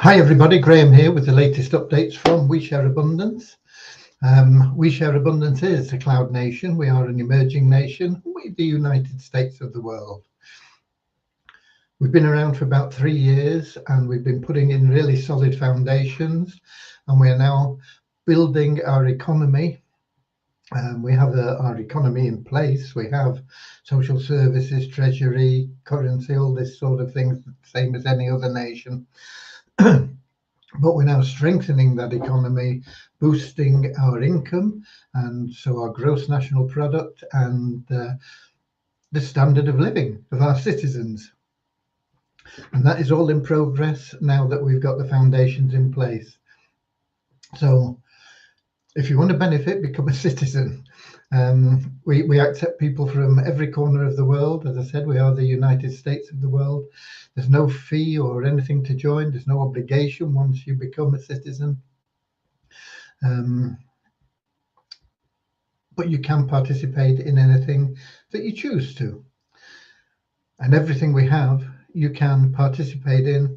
Hi everybody, Graham here with the latest updates from We Share Abundance. We Share Abundance is a cloud nation. We are an emerging nation. We're the United States of the world. We've been around for about 3 years and we've been putting in really solid foundations, and we're now building our economy. We have our economy in place. We have social services, treasury, currency, all this sort of things, same as any other nation. But we're now strengthening that economy, boosting our income, and so our gross national product and the standard of living of our citizens. And that is all in progress now that we've got the foundations in place. So if you want to benefit, become a citizen. We accept people from every corner of the world. As I said, we are the United States of the world. There's no fee or anything to join. There's no obligation once you become a citizen. But you can participate in anything that you choose to. And everything we have, you can participate in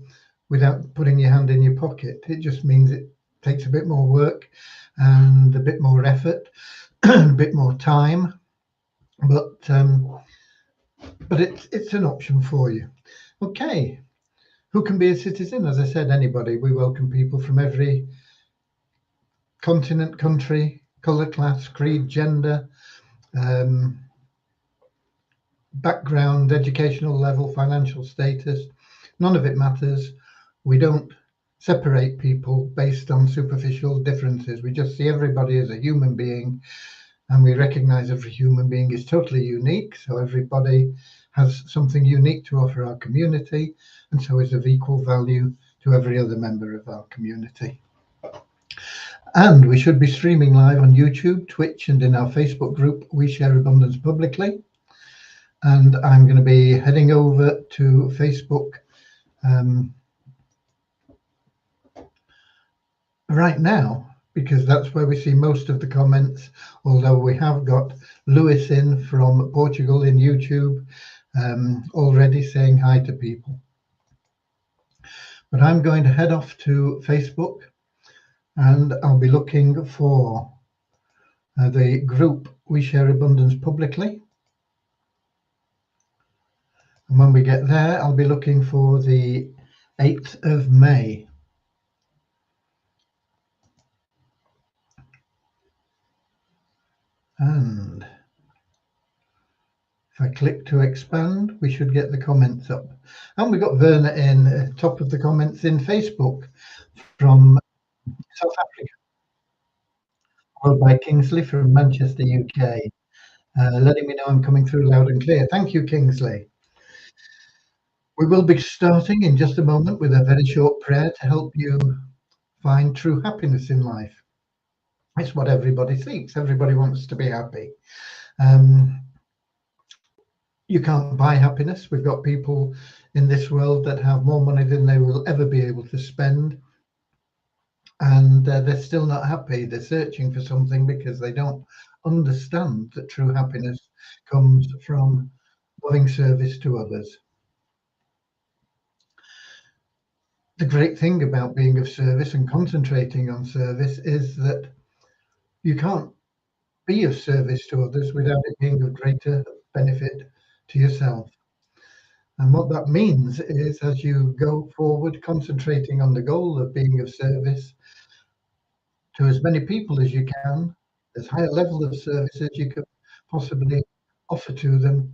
without putting your hand in your pocket. It just means it takes a bit more work and a bit more effort, a bit more time, but it's an option for you. Okay, who can be a citizen? As I said, anybody. We welcome people from every continent, country, colour, class, creed, gender, background, educational level, financial status. None of it matters. We don't separate people based on superficial differences. We just see everybody as a human being, and we recognize every human being is totally unique. So everybody has something unique to offer our community, and so is of equal value to every other member of our community. And we should be streaming live on YouTube, Twitch, and in our Facebook group, We Share Abundance Publicly. And I'm going to be heading over to Facebook right now, because that's where we see most of the comments, although we have got Lewis in from Portugal in YouTube already saying hi to people. But I'm going to head off to Facebook, and I'll be looking for the group We Share Abundance Publicly. And when we get there, I'll be looking for the 8th of May. And if I click to expand, we should get the comments up. And we got Verna in, top of the comments in Facebook from South Africa, followed by Kingsley from Manchester, UK, letting me know I'm coming through loud and clear. Thank you, Kingsley. We will be starting in just a moment with a very short prayer to help you find true happiness in life. It's what everybody seeks. Everybody wants to be happy. You can't buy happiness. We've got people in this world that have more money than they will ever be able to spend, and they're still not happy. They're searching for something because they don't understand that true happiness comes from loving service to others. The great thing about being of service and concentrating on service is that you can't be of service to others without it being of greater benefit to yourself. And what that means is, as you go forward, concentrating on the goal of being of service to as many people as you can, as high a level of service as you could possibly offer to them,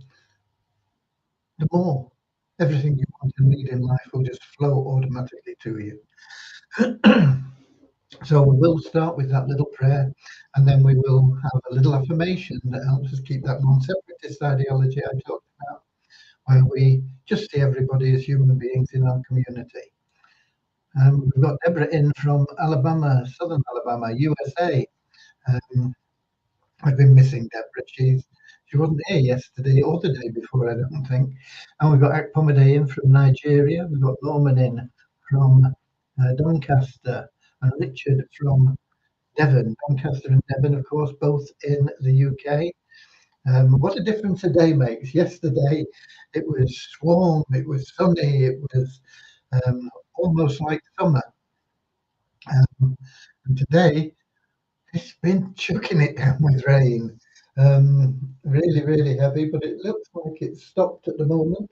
the more everything you want and need in life will just flow automatically to you. So we will start with that little prayer, and then we will have a little affirmation that helps us keep that non-separatist ideology I talked about, where we just see everybody as human beings in our community. We've got Deborah in from Alabama, Southern Alabama, USA. I've been missing Deborah. She wasn't here yesterday or the day before, I don't think. And we've got Akpomade in from Nigeria. We've got Norman in from Doncaster, and Richard from Devon. Doncaster and Devon, of course, both in the UK. What a difference a day makes. Yesterday it was warm, it was sunny, it was almost like summer. Um, and today it's been chucking it down with rain, really, really heavy, but it looks like it's stopped at the moment.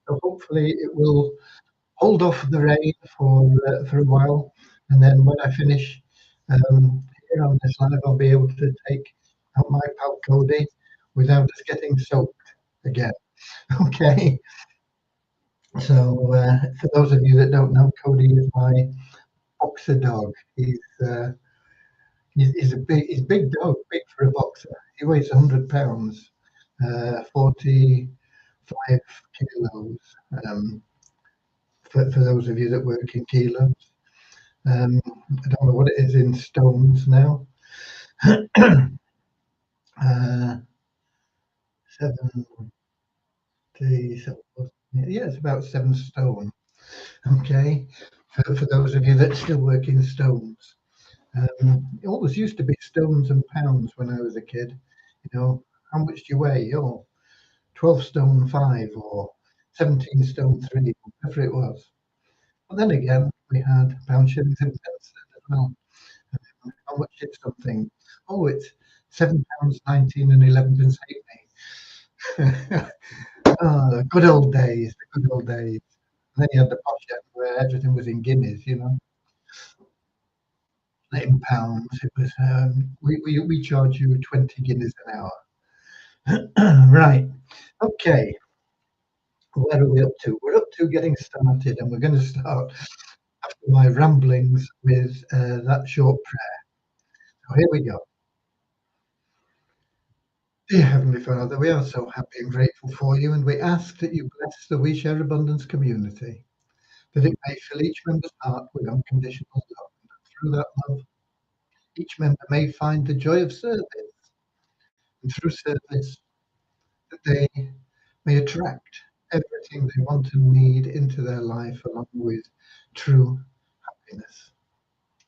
So hopefully it will hold off the rain for a while, and then when I finish here on this live, I'll be able to take out my pal Cody without us getting soaked again. Okay. So for those of you that don't know, Cody is my boxer dog. He's a big dog, big for a boxer. He weighs 100 pounds, 45 kilos. Um, for those of you that work in kilos, I don't know what it is in stones now. uh, 70, yeah, it's about 7 stone. Okay, for those of you that still work in stones. It always used to be stones and pounds when I was a kid. You know, how much do you weigh? Oh, 12 stone 5 or 17 stone 3, whatever it was. But then again, we had pound shillings and pence then as well. How much is something? Oh, it's £7 19 and 11 pence halfpenny. Ah, the good old days, the good old days. And then you had the posh end where everything was in guineas, you know, not in pounds. It was we charge you 20 guineas an hour. Right. Okay. Where are we up to? We're up to getting started, and we're going to start after my ramblings with that short prayer. So here we go. Dear Heavenly Father, we are so happy and grateful for you, and we ask that you bless the We Share Abundance community, that it may fill each member's heart with unconditional love. And that through that love, each member may find the joy of service, and through service, that they may attract everything they want and need into their life, along with true happiness.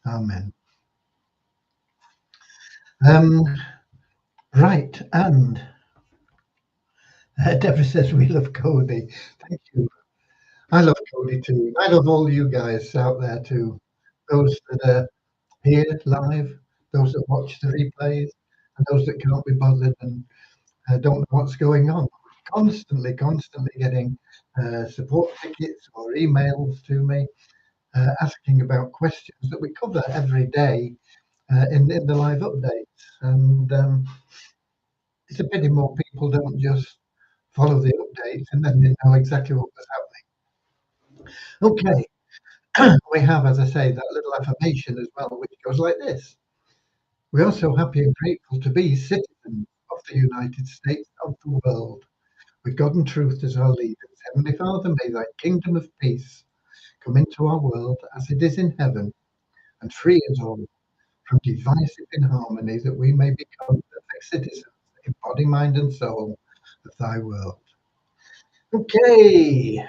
Amen. Um, right, and Deborah says we love Cody. Thank you. I love Cody too. I love all you guys out there too. Those that are here live, those that watch the replays, and those that can't be bothered and don't know what's going on. Constantly getting support tickets or emails to me asking about questions that we cover every day in the live updates. And it's a pity more people don't just follow the updates and then they know exactly what was happening. Okay, we have, as I say, that little affirmation as well, which goes like this. We are so happy and grateful to be citizens of the United States of the world, with God and truth as our leaders. Heavenly Father, may thy kingdom of peace come into our world as it is in heaven, and free us all from divisive inharmony, that we may become perfect citizens in body, mind, and soul of thy world. Okay,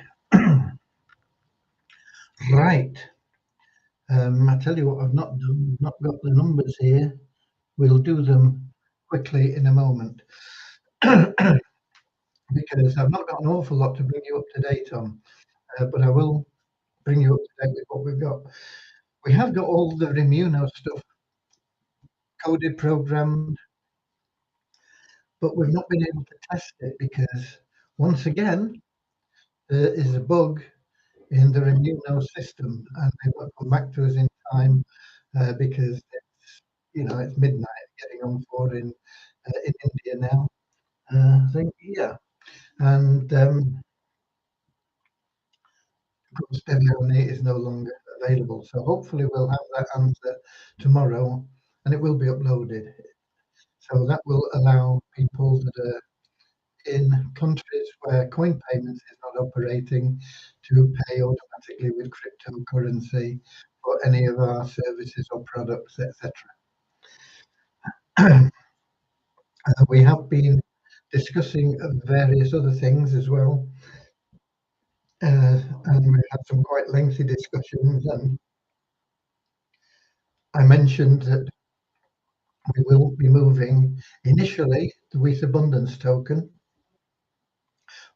right. I tell you what, I've not done, not got the numbers here. We'll do them quickly in a moment because I've not got an awful lot to bring you up to date on, but I will bring you up to date with what we've got. We have got all the Remuno stuff coded, programmed, but we've not been able to test it because once again there is a bug in the Remuno system, and they won't come back to us in time because it's midnight, getting on 4 in India now. I think and of course Devione is no longer available, so hopefully we'll have that answer tomorrow, and it will be uploaded. So that will allow people that are in countries where coin payments is not operating to pay automatically with cryptocurrency for any of our services or products, etc. We have been discussing various other things as well, and we had some quite lengthy discussions. And I mentioned that we will be moving initially the Wheat Abundance token,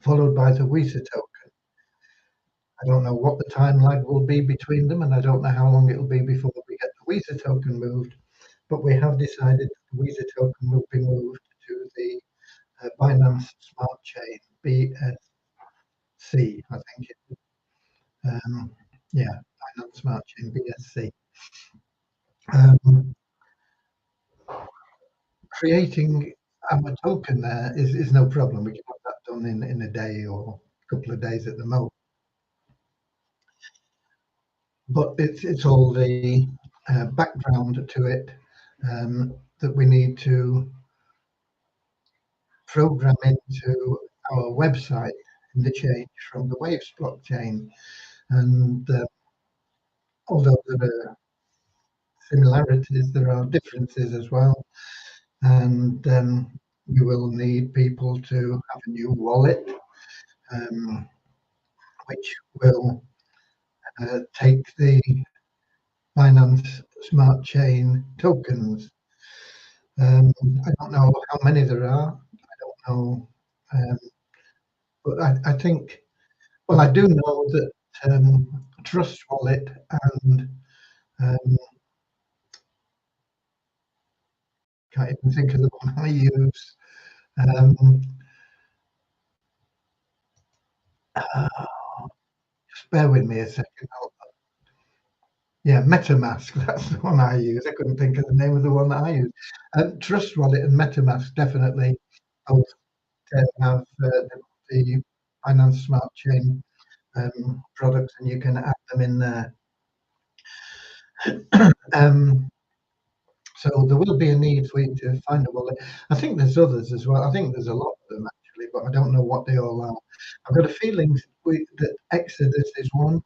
followed by the WISA token. I don't know what the time lag will be between them, and I don't know how long it'll be before we get the Weezer token moved. But we have decided the Weezer token will be moved to the Binance Smart Chain, BSC, I think it is. Yeah, Binance Smart Chain, BSC. Creating our token there is no problem. We can have that done in a day or a couple of days at the most. But it's all the background to it that we need to program into our website in the change from the Waves blockchain. And although there are similarities, there are differences as well. And we will need people to have a new wallet, which will take the Binance Smart Chain tokens. I don't know how many there are. I don't know. But I think, well, I do know that Trust Wallet and can't even think of the one I use. Just bear with me a second. Yeah, MetaMask, that's the one I use. I couldn't think of the name of the one that I use. Trust Wallet and MetaMask definitely both have the Binance Smart Chain products, and you can add them in there. So there will be a need for you to find a wallet. I think there's others as well. I think there's a lot of them actually, but I don't know what they all are. I've got a feeling that Exodus is one,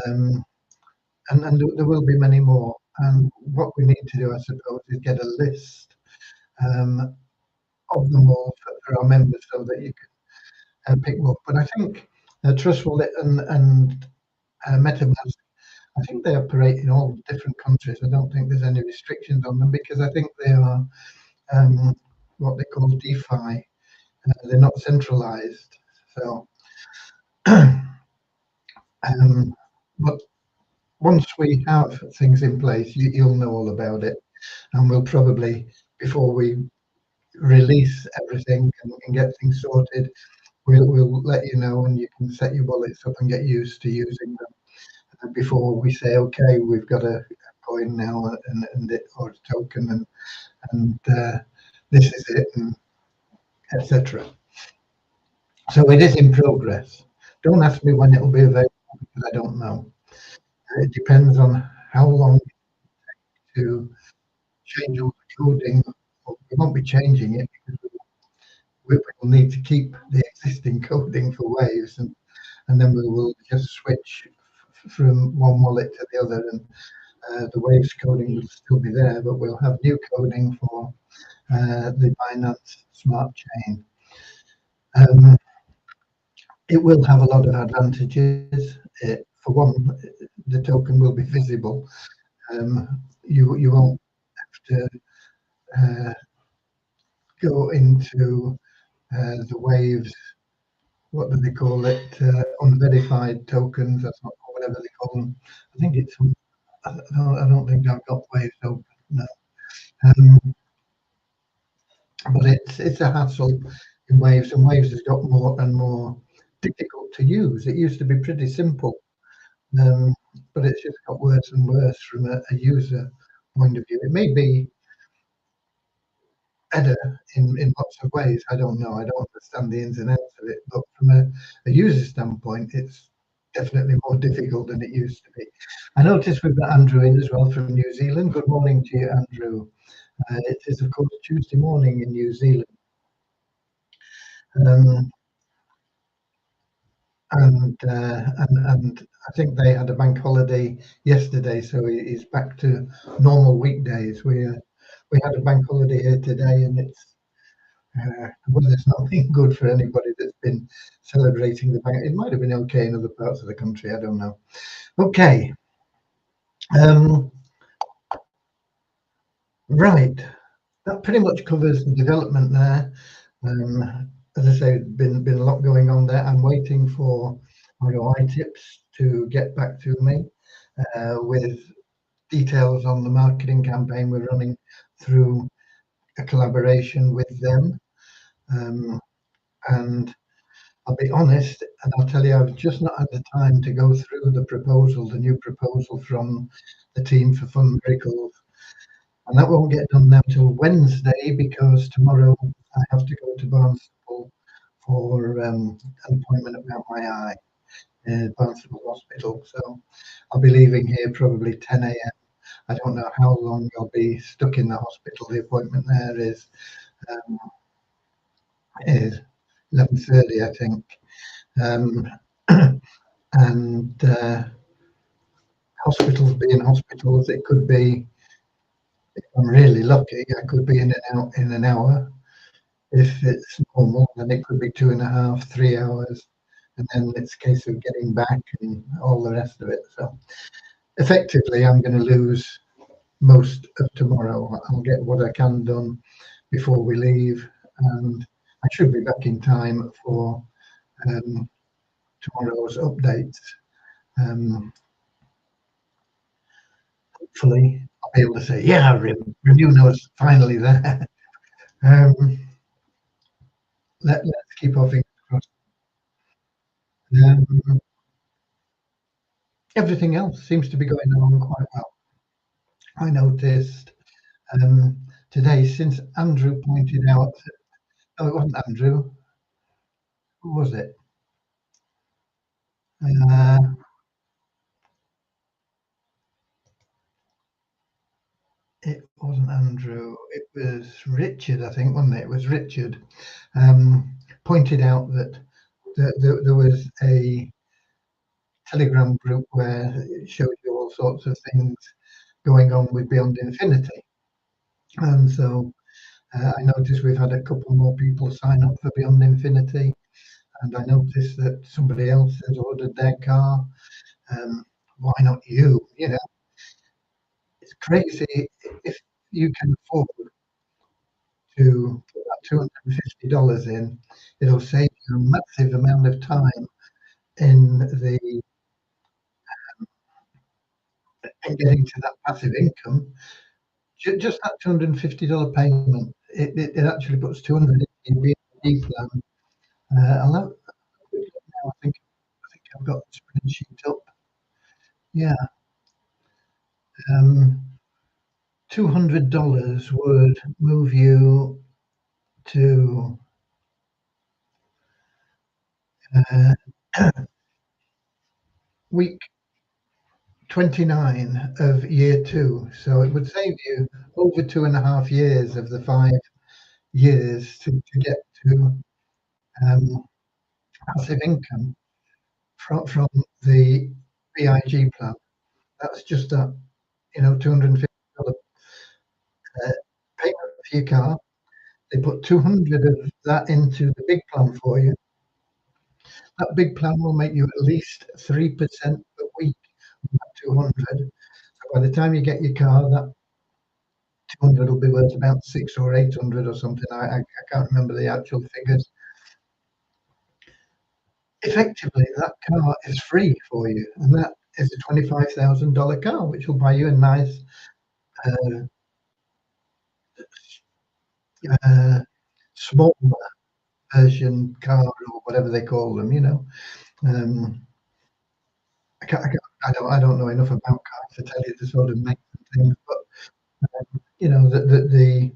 and there will be many more. And what we need to do, I suppose, is get a list of them all for our members so that you can pick them up. But I think Trust Wallet and MetaMask, I think they operate in all different countries. I don't think there's any restrictions on them because I think they are what they call DeFi. They're not centralized. So, but once we have things in place, you'll know all about it, and we'll probably, before we release everything and get things sorted, we'll let you know, and you can set your wallets up and get used to using them before we say, okay, we've got a coin now and it, or a token, and this is it, and etc. So it is in progress. Don't ask me when it will be available because I don't know. It depends on how long it takes to change all the coding. We won't be changing it because we will need to keep the existing coding for Waves, and then we will just switch from one wallet to the other, and the Waves coding will still be there, but we'll have new coding for the Binance Smart Chain. It will have a lot of advantages. For one, the token will be visible. You won't have to go into the Waves, what do they call it, unverified tokens, that's not whatever they call them. I think it's, I don't think I've got Waves open, no. But it's a hassle in Waves, and Waves has got more and more difficult to use. It used to be pretty simple, but it's just got worse and worse from a user point of view. It may be better in lots of ways. I don't know. I don't understand the ins and outs of it, but from a user standpoint, it's definitely more difficult than it used to be. I notice we've got Andrew in as well from New Zealand. Good morning to you, Andrew. It is, of course, Tuesday morning in New Zealand. And I think they had a bank holiday yesterday, so he's back to normal weekdays. We had a bank holiday here today, and it's weather's not been good for anybody that's been celebrating the bank. It might have been okay in other parts of the country. I don't know. Okay. Right. That pretty much covers the development there. As I say, been a lot going on there. I'm waiting for ROI Tips to get back to me with details on the marketing campaign we're running through a collaboration with them. And I'll be honest, and I'll tell you, I've just not had the time to go through the proposal, the new proposal from the team for Fun Miracles. And that won't get done now till Wednesday because tomorrow I have to go to Barnstaple for an appointment about my eye in Barnstaple Hospital. So I'll be leaving here probably 10 a.m. I don't know how long I'll be stuck in the hospital. The appointment there is 11:30, I think. And hospitals being hospitals, it could be, if I'm really lucky, I could be in and out in an hour. If it's normal, then it could be 2.5, 3 hours. And then it's a case of getting back and all the rest of it. So effectively, I'm going to lose most of tomorrow. I'll get what I can done before we leave. And I should be back in time for tomorrow's updates. Hopefully, I'll be able to say, yeah, review notes finally there. Let's keep our fingers crossed. Everything else seems to be going along quite well. I noticed today, since Andrew pointed out, oh, it wasn't Andrew. Who was it? It wasn't Andrew. It was Richard, I think, wasn't it? It was Richard. Pointed out that there was a Telegram group where it showed you all sorts of things going on with Beyond Infinity. And so I noticed we've had a couple more people sign up for Beyond Infinity. And I noticed that somebody else has ordered their car. Why not you? You know, it's crazy if you can afford to put that $250 in. It'll save you a massive amount of time in getting to that passive income. Just that $250 payment, it actually puts 200 in your BND plan. I'll have a quick look now. I think I've got the spreadsheet up. Yeah. $200 would move you to week 29 of year 2. So it would save you over 2.5 years of the 5 years to get to passive income from the BIG plan. That's just a $250 payment for your car. They put 200 of that into the big plan for you. That big plan will make you at least 3% a week on that 200. So by the time you get your car, that 200 will be worth about 600 or 800 or something. I can't remember the actual figures. Effectively, that car is free for you, and that is a $25,000 car, which will buy you a nice small version car or whatever they call them. I don't know enough about cars to tell you the sort of make things, but the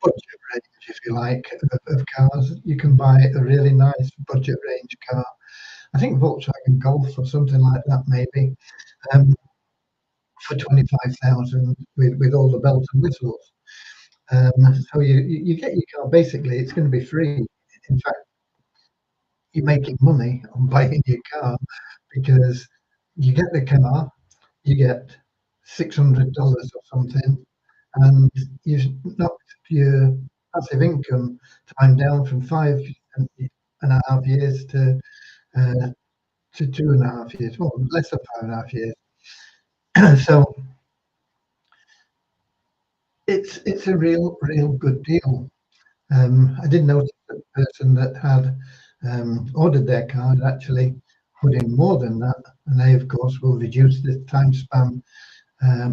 budget range, if you like, of cars, you can buy a really nice budget range car. I think Volkswagen Golf or something like that, maybe, for 25,000 with all the bells and whistles. So you get your car. Basically, it's going to be free. In fact, you're making money on buying your car because you get the car, you get $600 or something, and you've knocked your passive income time down from 5.5 years to 2.5 years, well, less than 5.5 years. So it's a real good deal. I did notice that the person that had ordered their car had actually put in more than that, and they of course will reduce the time span a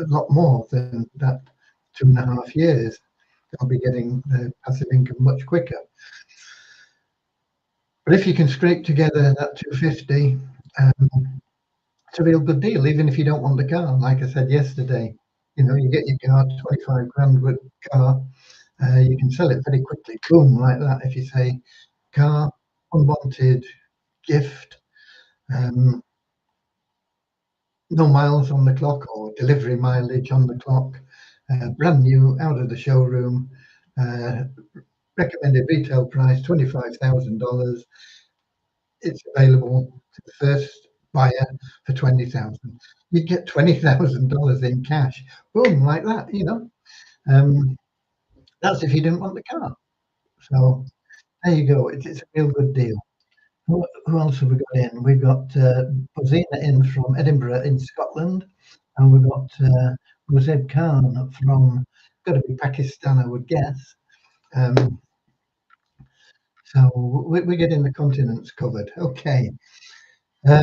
lot more than that 2.5 years. They'll be getting the passive income much quicker. But if you can scrape together that 250, it's a real good deal, even if you don't want the car. Like I said yesterday, you get your car, 25 grand with car, you can sell it very quickly, boom, like that. If you say car, unwanted gift, no miles on the clock or delivery mileage on the clock, brand new, out of the showroom, recommended retail price $25,000. It's available to the first buyer for 20,000. You'd get $20,000 in cash, boom, like that. That's if you didn't want the car. So there you go. It's a real good deal. Who else have we got in? We've got Bozina in from Edinburgh in Scotland, and we've got Muzeb Khan from, got to be Pakistan, I would guess. So we're getting the continents covered. Okay. Yeah,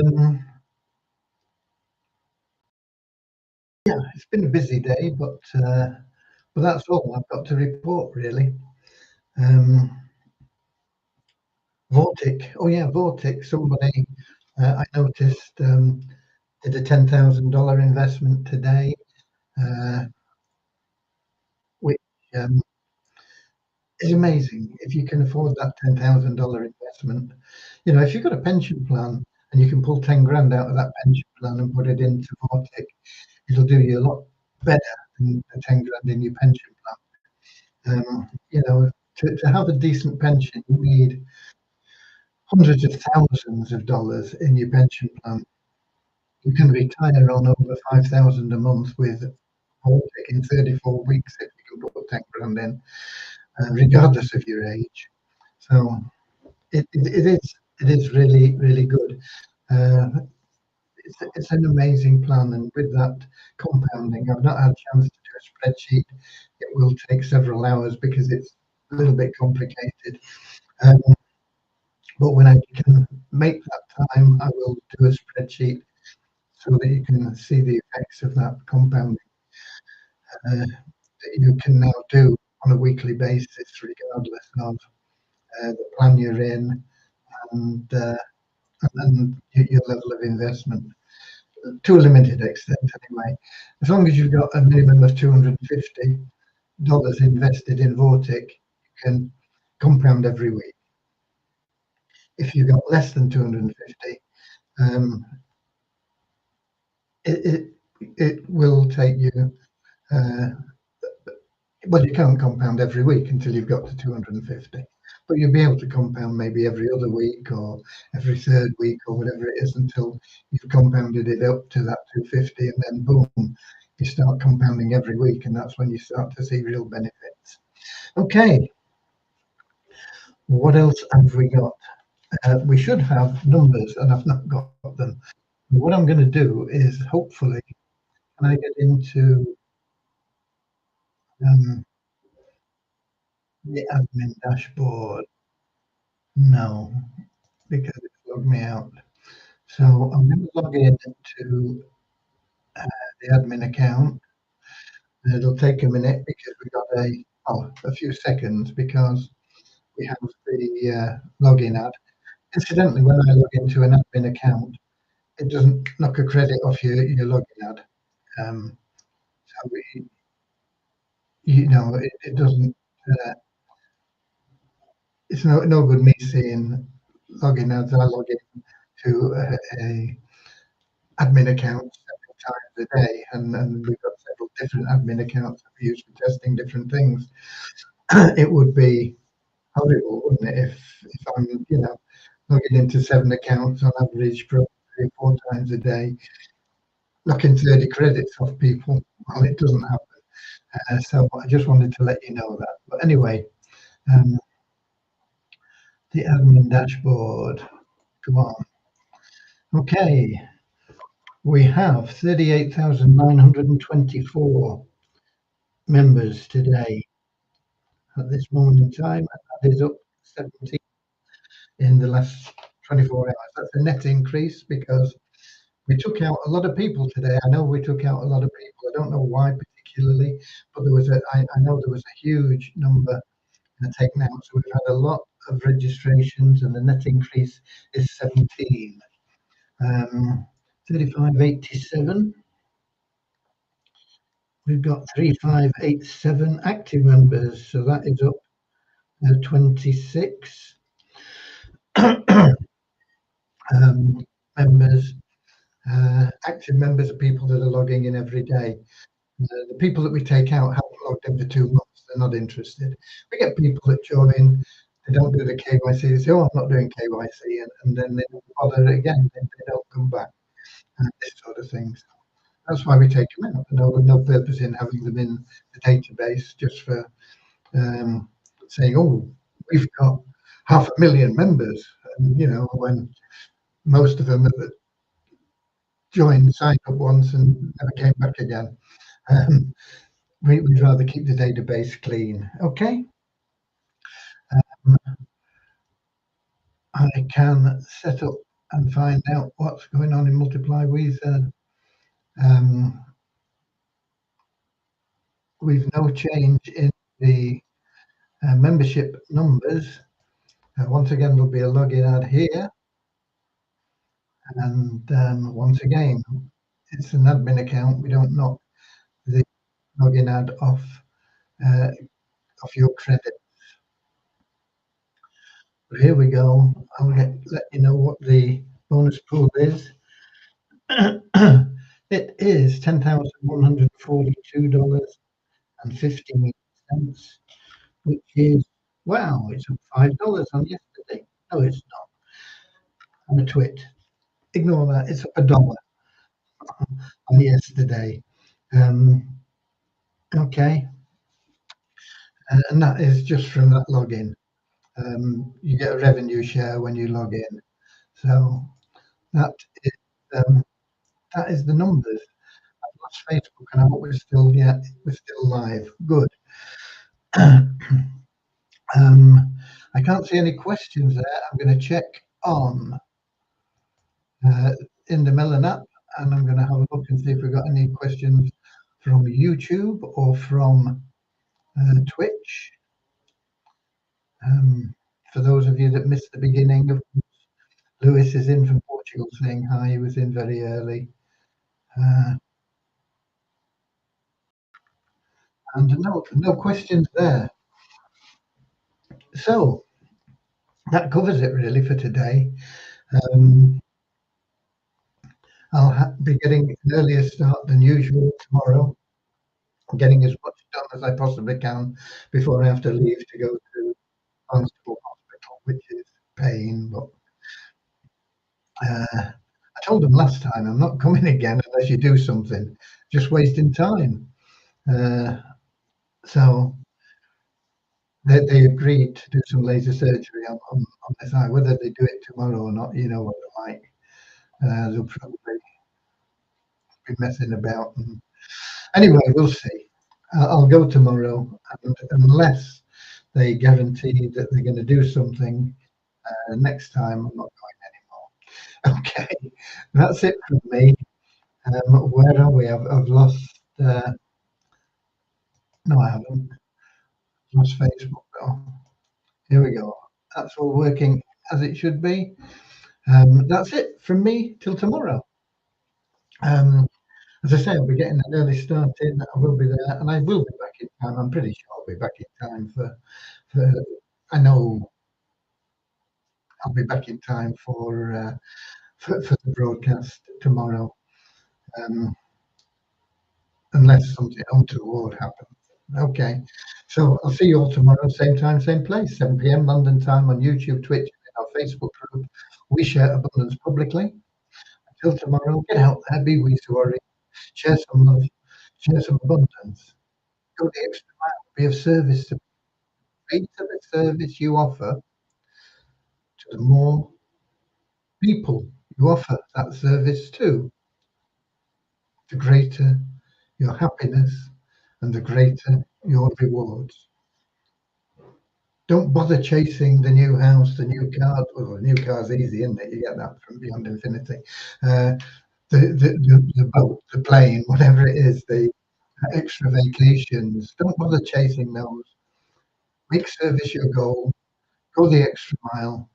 it's been a busy day, but that's all I've got to report, really. Vortic. Oh yeah, Vortic. Somebody I noticed did a $10,000 investment today, which is amazing. If you can afford that $10,000 investment, if you've got a pension plan and you can pull 10 grand out of that pension plan and put it into Vortic, it'll do you a lot better than the 10 grand in your pension plan. To have a decent pension, you need hundreds of thousands of dollars in your pension plan. You can retire on over 5,000 a month with Vortic in 34 weeks if you can put 10 grand in, regardless of your age. So it is really, really good. It's an amazing plan, and with that compounding, I've not had a chance to do a spreadsheet. It will take several hours because it's a little bit complicated. But when I can make that time, I will do a spreadsheet so that you can see the effects of that compounding that you can now do on a weekly basis, regardless of the plan you're in and your level of investment, to a limited extent anyway. As long as you've got a minimum of $250 invested in Vortic, you can compound every week. If you've got less than 250, it will take you, well, you can't compound every week until you've got to 250, but you'll be able to compound maybe every other week or every third week or whatever it is until you've compounded it up to that 250, and then boom, you start compounding every week, and that's when you start to see real benefits. Okay, what else have we got? We should have numbers, and I've not got them. What I'm going to do is hopefully, can I get into the admin dashboard? No, because it's logged me out. So I'm going to log in to the admin account. It'll take a minute because we got a few seconds because we have the login ad. Incidentally, when I log into an admin account, it doesn't knock a credit off your login ad. So it doesn't. It's no good me seeing login ads. I log in to a admin account several times a day, and we've got several different admin accounts that we use for testing different things. It would be horrible, wouldn't it, if I'm logging into 7 accounts on average for 3 or 4 times a day, knocking 30 credits off people. Well, it doesn't happen. So I just wanted to let you know that. But anyway, the admin dashboard. Come on. Okay. We have 38,924 members today at this moment in time. That is up 70 in the last 24 hours. That's a net increase because we took out a lot of people today. I know we took out a lot of people. I don't know why particularly, but I know there was a huge number taken out. So we've had a lot of registrations and the net increase is 17. 3587. We've got 3587 active members, so that is up 26 members. Active members are people that are logging in every day. The people that we take out haven't logged in for 2 months. They're not interested. We get people that join, they don't do the KYC. They say, "Oh, I'm not doing KYC," and then they don't bother again. They don't come back. This sort of things. That's why we take them out. No purpose in having them in the database just for saying, "Oh, we've got 500,000 members," and when most of them have joined, signed up once, and never came back again. We'd rather keep the database clean. Okay. I can set up and find out what's going on in Multiply Wizard. We've no change in the membership numbers. Once again, there'll be a login ad here. And once again, it's an admin account. We don't knock the login ad off your credit. But here we go. I'll let you know what the bonus pool is. It is $10,142.15, which is, wow, it's up $5 on yesterday. No, it's not. I'm a twit. Ignore that. It's up $1 on yesterday. Okay. And that is just from that login. You get a revenue share when you log in. So that is the numbers. I've lost Facebook and we're still live. Good. I can't see any questions there. I'm going to check on in the Melon app, and I'm going to have a look and see if we've got any questions from YouTube or from Twitch. For those of you that missed the beginning, of course, Lewis is in from Portugal saying hi. He was in very early. And no questions there. So that covers it really for today. I'll be getting an earlier start than usual tomorrow, getting as much done as I possibly can before I have to leave to go to Barnstable Hospital, which is pain. But I told them last time, I'm not coming again unless you do something, just wasting time. So they agreed to do some laser surgery on this eye. Whether they do it tomorrow or not, you know what they're like. They'll probably be messing about. And anyway, we'll see. I'll go tomorrow, and unless they guarantee that they're going to do something next time, I'm not going anymore. Okay, that's it from me. Where are we? I've lost. No, I haven't lost Facebook though. Here we go. That's all working as it should be. That's it from me till tomorrow. As I say, I'll be getting an early start in. I will be there, and I will be back in time. I'm pretty sure I'll be back in time for I know I'll be back in time for the broadcast tomorrow, unless something untoward happens. Okay, so I'll see you all tomorrow, same time, same place, 7 p.m. London time on YouTube, Twitch, and our Facebook group. We share abundance publicly. Until tomorrow, get out there, be Wisawari, share some love, share some abundance. Go the extra mile, be of service to the service you offer to the more people you offer that service to, the greater your happiness and the greater your rewards. Don't bother chasing the new house, the new car. Well, the new car's easy, isn't it? You get that from Beyond Infinity. Uh, the boat, the plane, whatever it is, the extra vacations. Don't bother chasing those. Make service your goal. Go the extra mile,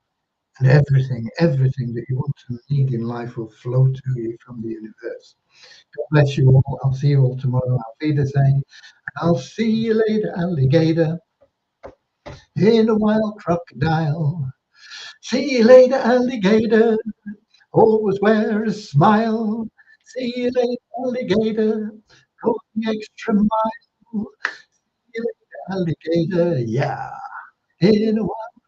and everything that you want and need in life will flow to you from the universe. God bless you all. I'll see you all tomorrow. Auf Wiedersehen. I'll see you later, alligator, in a wild crocodile. See you later, alligator. Always wear a smile. See you later, alligator. Go the extra mile. See you later, alligator. Yeah, in a wild